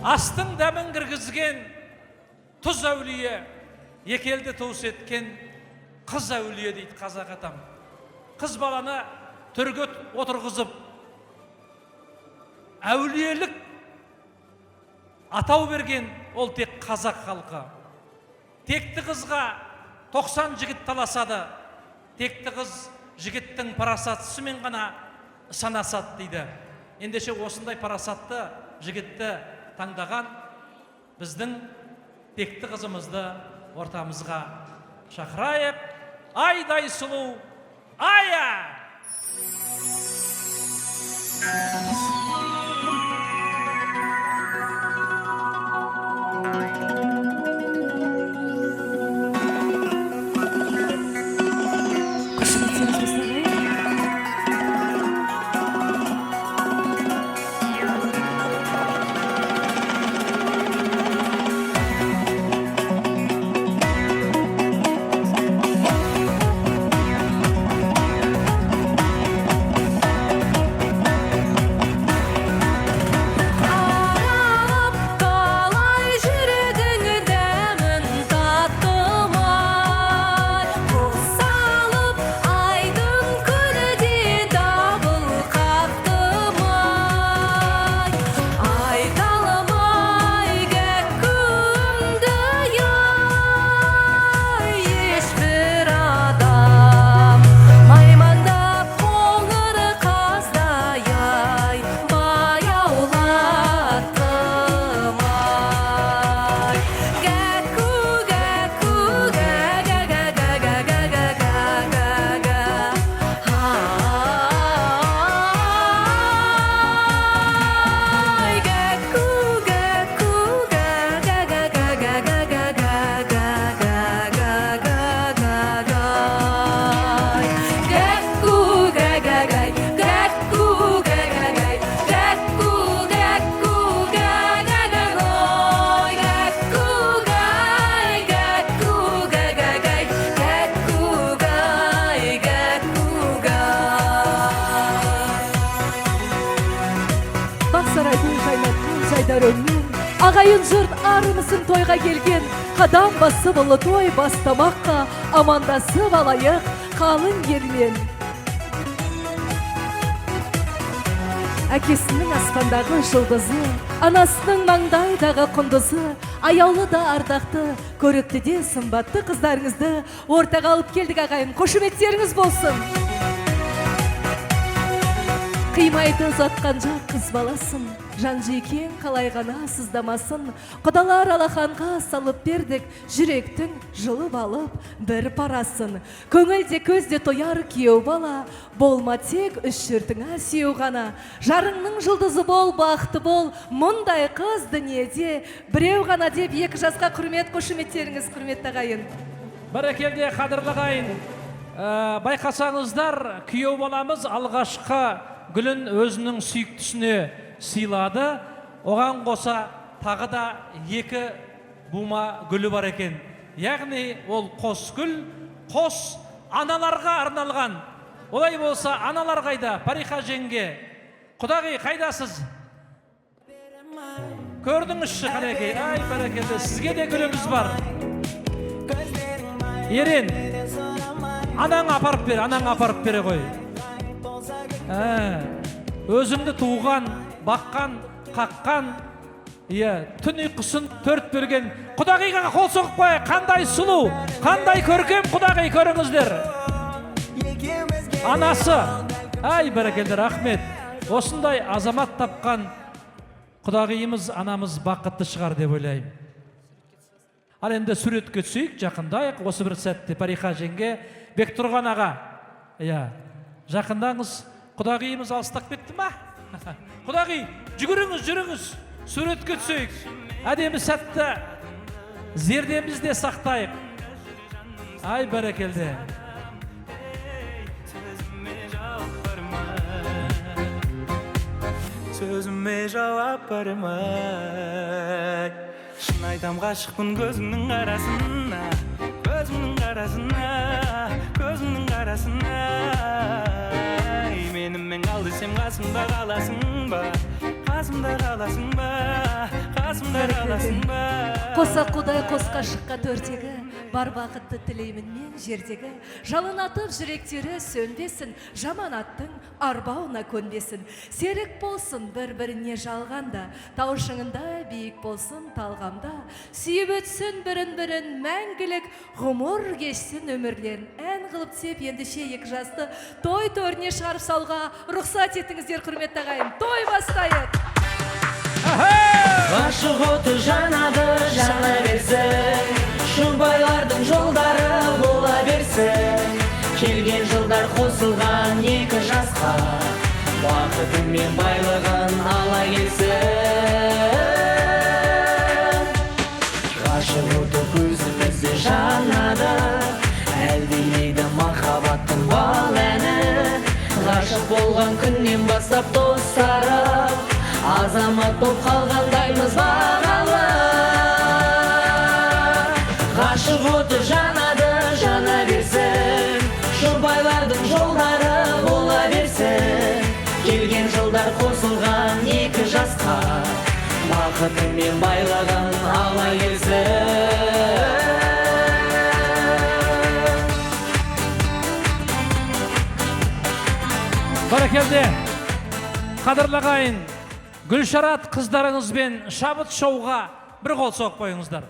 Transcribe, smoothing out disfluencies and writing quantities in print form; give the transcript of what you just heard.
астың дәмін кіргізген тұз әулие, екі елді туыс еткен қыз әулие дейді қазақ атам. Қыз баланы төрге отырғызып, әулиелік атау берген ол тек қазақ халқы. Текті қызға 90 жігіт таласады, текті қыз жігіттің парасатысымен ғана санасады дейді. Ендеше осындай парасатты жігітті таңдаған біздің текті қызымызды ортамызға шақырайық. Айдай сұлу Ая! Ағайын жұрт арымысын тойға келген, қадам басып ұлы той бастамаққа, амандасып алайық қалың елмен. Әкесінің аспандағы жұлдызы, анасының маңдайдағы құндызы, аяулы да ардақты, көрікті де сымбатты қыздарыңызды ортаға алып келдік ағайын, қошеметтеріңіз болсын. Қимайды ұзатқан жақ қыз баласын, жан жекен қалай ғана сыздамасын, құдалар алақанға салып бердік, жүректің жылып алып бір парасын. Көңілде көзде тояр күйеу бала, болма тек үш жұртыңа сүйеу ғана. Жарыңның жұлдызы бол, бақыты бол, мұндай қыз дүниеде біреу ғана деп екі жасқа құрмет, қошеметтеріңіз құрметті ағайын. Бәрекелде қадірлі ағайын, байқасаңыздар, күйеу баламыз алғашқы гүлін өзінің сүйіктісіне сыйлады. Оған қоса тағы да екі бума гүлі бар екен. Яғни ол қос гүл, қос аналарға арналған. Олай болса, аналар қайда? Париха жеңге, құдағи қайдасыз? Көрдіңізші қанекей? Ай, бәрекелді, сізге де гүліміз бар. Ерен, анаң апарып бер, анаң апарып бере қой. Өзіңді туған, баққан, қаққан, түн ұйқысын төрт берген құдағиға қол соғып қой. Қандай сұлу, қандай көркем құдағи, көріңіздер. Анасы, ай бәрекелді, рахмет. Осындай азамат тапқан құдағиымыз, анамыз бақытты шығар деп ойлаймын. Ал енді суретке түсейік, жақындайық. Осы бір сәтте Париха жеңге, Бектұрған аға, жақындаңыз. Құдағиымыз алыстап кетті ма? Құдағи, жүгіріңіз, жүріңіз, суретке түсейік. Әдемі сәтті зердемізде сақтайық. Ай, бәрекелді. Сөзіме жауап бармай, шын айтам ғашықпын көзіңнің қарасына, көзіңнің қарасына, көзіңнің қарасына. Менімен қал десем қасымда қаласың ба, қасымда қаласың ба? қасымда қаласың ба? Қоса құдай қосқа шыққа төртегі, бар бақытты тілеймін мен жердегі. Жалынатып жүректері сөнбесін, жаманаттың арбауына көнбесін. Серік болсын бір-біріне жалғанда, тау шыңында биік болсын талғамда. Сүйіп өтсін бірін-бірін мәңгілік, ғұмыр кешсін өмірлерін. Ән қылып теп ендіше екі жасты той төріне шығарып салға рұқсат етіңіздер, құрметті ағайын. Той бастайық. Ғашық оты жанады, жана берсін, шубайлардың жолдары бола берсін. Келген жылдар қосылған екі жасқа, бақытың мен байлығын ала келсін. Ғашық оты көзімізде жанады, әлдилейді махаббаттың бал әні. Ғашық болған күннен бастап достарым, азамат боп қалғандаймыз бағалы. Ғашық оты жанады, жана берсін, жұбайлардың жолдары бола берсін. Келген жылдар қосылған екі жасқа, бақытың мен байлығын ала келсін. Барекелде, қадірлі ағайын, Гүлшарат қыздарыңызбен шабыт шоуға бір қол соғып қойыңыздар.